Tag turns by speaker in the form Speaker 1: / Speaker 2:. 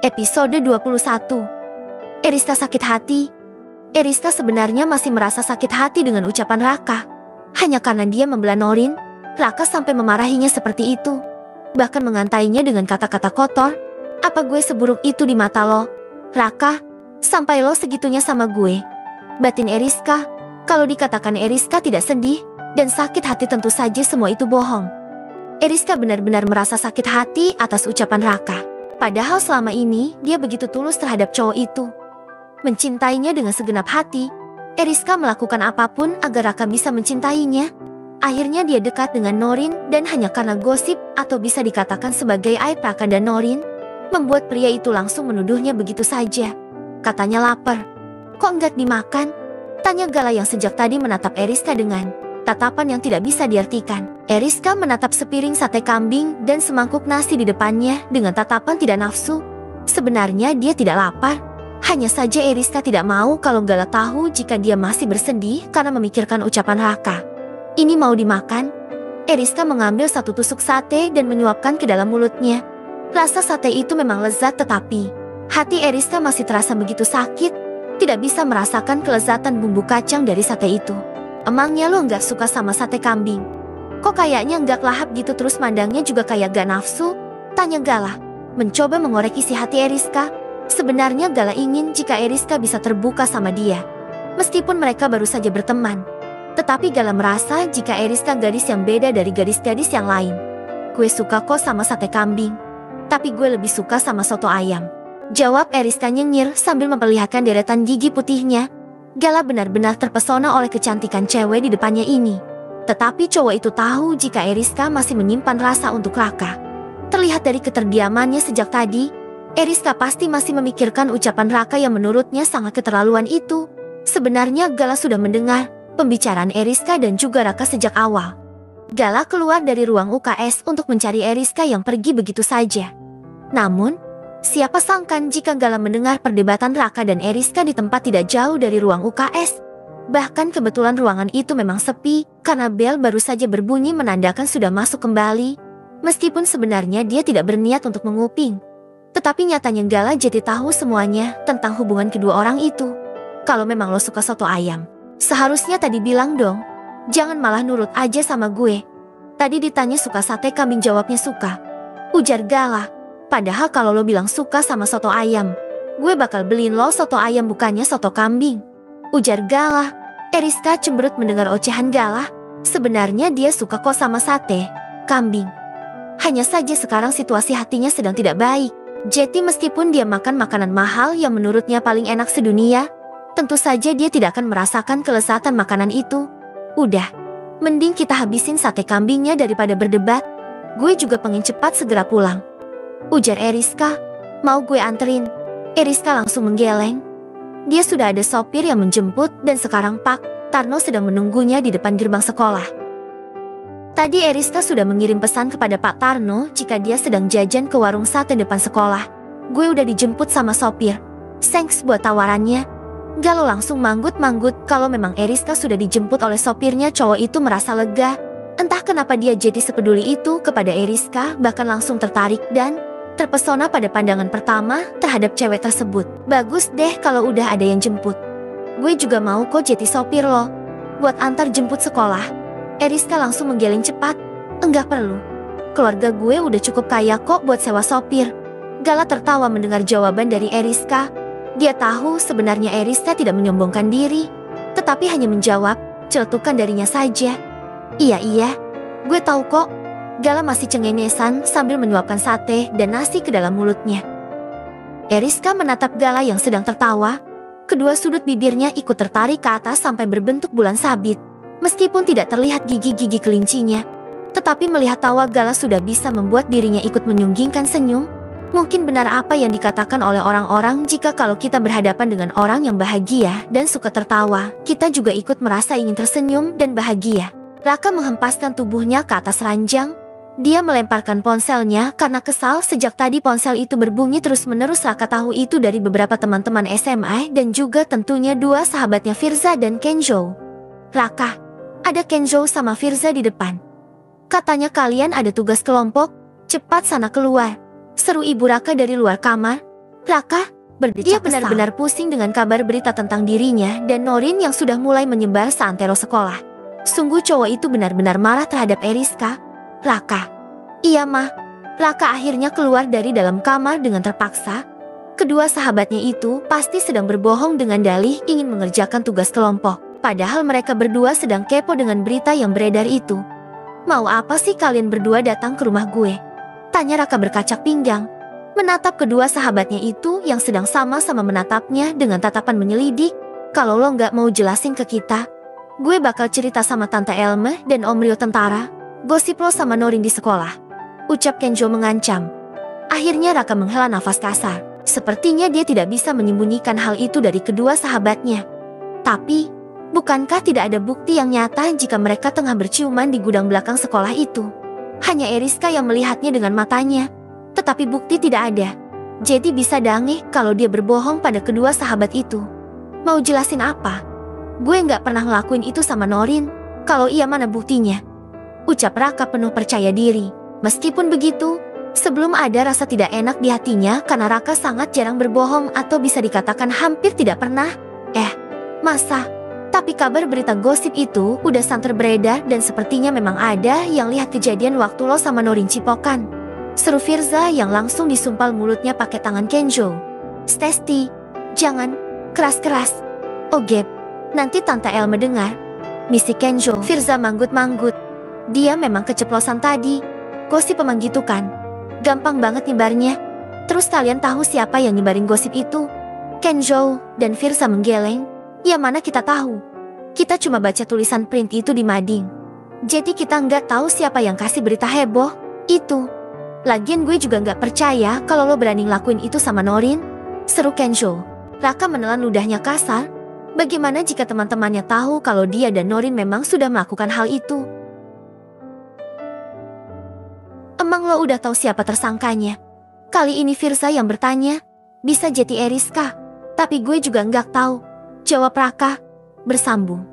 Speaker 1: Episode 21. Eriska sakit hati. Eriska sebenarnya masih merasa sakit hati dengan ucapan Raka. Hanya karena dia membela Norin, Raka sampai memarahinya seperti itu. Bahkan mengantainya dengan kata-kata kotor. Apa gue seburuk itu di mata lo? Raka, sampai lo segitunya sama gue. Batin Eriska, kalau dikatakan Eriska tidak sedih dan sakit hati tentu saja semua itu bohong. Eriska benar-benar merasa sakit hati atas ucapan Raka. Padahal selama ini dia begitu tulus terhadap cowok itu. Mencintainya dengan segenap hati, Eriska melakukan apapun agar Raka bisa mencintainya. Akhirnya dia dekat dengan Norin dan hanya karena gosip atau bisa dikatakan sebagai aib Raka dan Norin, membuat pria itu langsung menuduhnya begitu saja. Katanya lapar. Kok enggak dimakan? Tanya Gala yang sejak tadi menatap Eriska dengan tatapan yang tidak bisa diartikan. Eriska menatap sepiring sate kambing dan semangkuk nasi di depannya dengan tatapan tidak nafsu. Sebenarnya dia tidak lapar. Hanya saja Eriska tidak mau kalau Gala tahu jika dia masih bersedih karena memikirkan ucapan Raka. Ini mau dimakan? Eriska mengambil satu tusuk sate dan menyuapkan ke dalam mulutnya. Rasa sate itu memang lezat tetapi hati Eriska masih terasa begitu sakit. Tidak bisa merasakan kelezatan bumbu kacang dari sate itu. Emangnya lo nggak suka sama sate kambing? Kok kayaknya nggak lahap gitu terus mandangnya juga kayak gak nafsu? Tanya Gala, mencoba mengorek isi hati Eriska. Sebenarnya Gala ingin jika Eriska bisa terbuka sama dia. Meskipun mereka baru saja berteman. Tetapi Gala merasa jika Eriska gadis yang beda dari gadis-gadis yang lain. Gue suka kok sama sate kambing. Tapi gue lebih suka sama soto ayam. Jawab Eriska nyengir sambil memperlihatkan deretan gigi putihnya. Gala benar-benar terpesona oleh kecantikan cewek di depannya ini. Tetapi cowok itu tahu jika Eriska masih menyimpan rasa untuk Raka. Terlihat dari keterdiamannya sejak tadi, Eriska pasti masih memikirkan ucapan Raka yang menurutnya sangat keterlaluan itu. Sebenarnya Gala sudah mendengar pembicaraan Eriska dan juga Raka sejak awal. Gala keluar dari ruang UKS untuk mencari Eriska yang pergi begitu saja. Namun, siapa sangka jika Gala mendengar perdebatan Raka dan Eriska di tempat tidak jauh dari ruang UKS. Bahkan kebetulan ruangan itu memang sepi karena bel baru saja berbunyi menandakan sudah masuk kembali. Meskipun sebenarnya dia tidak berniat untuk menguping. Tetapi nyatanya Gala jadi tahu semuanya tentang hubungan kedua orang itu. Kalau memang lo suka soto ayam, seharusnya tadi bilang dong. Jangan malah nurut aja sama gue. Tadi ditanya suka sate kambing jawabnya suka. Ujar Gala. Padahal kalau lo bilang suka sama soto ayam, gue bakal beliin lo soto ayam bukannya soto kambing. Ujar Gala. Eriska cemberut mendengar ocehan Gala. Sebenarnya dia suka kok sama sate kambing. Hanya saja sekarang situasi hatinya sedang tidak baik. Jadi meskipun dia makan makanan mahal yang menurutnya paling enak sedunia, tentu saja dia tidak akan merasakan kelezatan makanan itu. Udah, mending kita habisin sate kambingnya daripada berdebat. Gue juga pengen cepat segera pulang. Ujar Eriska. Mau gue anterin? Eriska langsung menggeleng. Dia sudah ada sopir yang menjemput dan sekarang Pak Tarno sedang menunggunya di depan gerbang sekolah. Tadi Eriska sudah mengirim pesan kepada Pak Tarno jika dia sedang jajan ke warung sate depan sekolah. Gue udah dijemput sama sopir. Thanks buat tawarannya. Galo langsung manggut-manggut kalau memang Eriska sudah dijemput oleh sopirnya. Cowok itu merasa lega. Entah kenapa dia jadi sepeduli itu kepada Eriska, bahkan langsung tertarik dan terpesona pada pandangan pertama terhadap cewek tersebut. Bagus deh kalau udah ada yang jemput. Gue juga mau kok jadi sopir lo. Buat antar jemput sekolah. Eriska langsung menggeleng cepat. Enggak perlu. Keluarga gue udah cukup kaya kok buat sewa sopir. Gala tertawa mendengar jawaban dari Eriska. Dia tahu sebenarnya Eriska tidak menyombongkan diri. Tetapi hanya menjawab, celetukan darinya saja. Iya, gue tahu kok. Gala masih cengengesan sambil menyuapkan sate dan nasi ke dalam mulutnya. Eriska menatap Gala yang sedang tertawa. Kedua sudut bibirnya ikut tertarik ke atas sampai berbentuk bulan sabit. Meskipun tidak terlihat gigi-gigi kelincinya, tetapi melihat tawa Gala sudah bisa membuat dirinya ikut menyunggingkan senyum. Mungkin benar apa yang dikatakan oleh orang-orang jika kalau kita berhadapan dengan orang yang bahagia dan suka tertawa, kita juga ikut merasa ingin tersenyum dan bahagia. Raka menghempaskan tubuhnya ke atas ranjang. Dia melemparkan ponselnya karena kesal sejak tadi ponsel itu berbunyi terus-menerus. Raka tahu itu dari beberapa teman-teman SMA dan juga tentunya dua sahabatnya Firza dan Kenzo. Raka, ada Kenzo sama Firza di depan. Katanya kalian ada tugas kelompok, cepat sana keluar. Seru ibu Raka dari luar kamar. Raka, dia benar-benar pusing dengan kabar berita tentang dirinya dan Norin yang sudah mulai menyebar seantero sekolah. Sungguh cowok itu benar-benar marah terhadap Eriska. Raka. Iya mah. Raka akhirnya keluar dari dalam kamar dengan terpaksa. Kedua sahabatnya itu pasti sedang berbohong dengan dalih ingin mengerjakan tugas kelompok. Padahal mereka berdua sedang kepo dengan berita yang beredar itu. Mau apa sih kalian berdua datang ke rumah gue? Tanya Raka berkacak pinggang. Menatap kedua sahabatnya itu yang sedang sama-sama menatapnya dengan tatapan menyelidik. Kalau lo nggak mau jelasin ke kita, gue bakal cerita sama Tante Elme dan Om Rio tentara. Gosip lo sama Norin di sekolah. Ucap Kenjo mengancam. Akhirnya Raka menghela nafas kasar. Sepertinya dia tidak bisa menyembunyikan hal itu dari kedua sahabatnya. Tapi, bukankah tidak ada bukti yang nyata jika mereka tengah berciuman di gudang belakang sekolah itu? Hanya Eriska yang melihatnya dengan matanya. Tetapi bukti tidak ada. Jadi bisa dangih kalau dia berbohong pada kedua sahabat itu. Mau jelasin apa? Gue nggak pernah ngelakuin itu sama Norin. Kalau iya mana buktinya? Ucap Raka penuh percaya diri. Meskipun begitu, sebelum ada rasa tidak enak di hatinya karena Raka sangat jarang berbohong atau bisa dikatakan hampir tidak pernah. Masa? Tapi kabar berita gosip itu udah santer beredar dan sepertinya memang ada yang lihat kejadian waktu lo sama Norin cipokan. Seru Firza yang langsung disumpal mulutnya pakai tangan Kenjo. Stesti, jangan, keras-keras. Oh Gap, nanti Tante Elme dengar. Misi Kenjo. Firza manggut-manggut. Dia memang keceplosan tadi. Gosip emang gitu kan. Gampang banget nyebarnya. Terus kalian tahu siapa yang nyebarin gosip itu? Kenjo dan Firza menggeleng. Ya mana kita tahu. Kita cuma baca tulisan print itu di mading. Jadi kita nggak tahu siapa yang kasih berita heboh itu. Lagian gue juga nggak percaya kalau lo berani ngelakuin itu sama Norin. Seru Kenjo. Raka menelan ludahnya kasar. Bagaimana jika teman-temannya tahu kalau dia dan Norin memang sudah melakukan hal itu? Emang lo udah tahu siapa tersangkanya? Kali ini Firza yang bertanya. Bisa jadi Eriska. Tapi gue juga nggak tahu. Jawab Raka. Bersambung.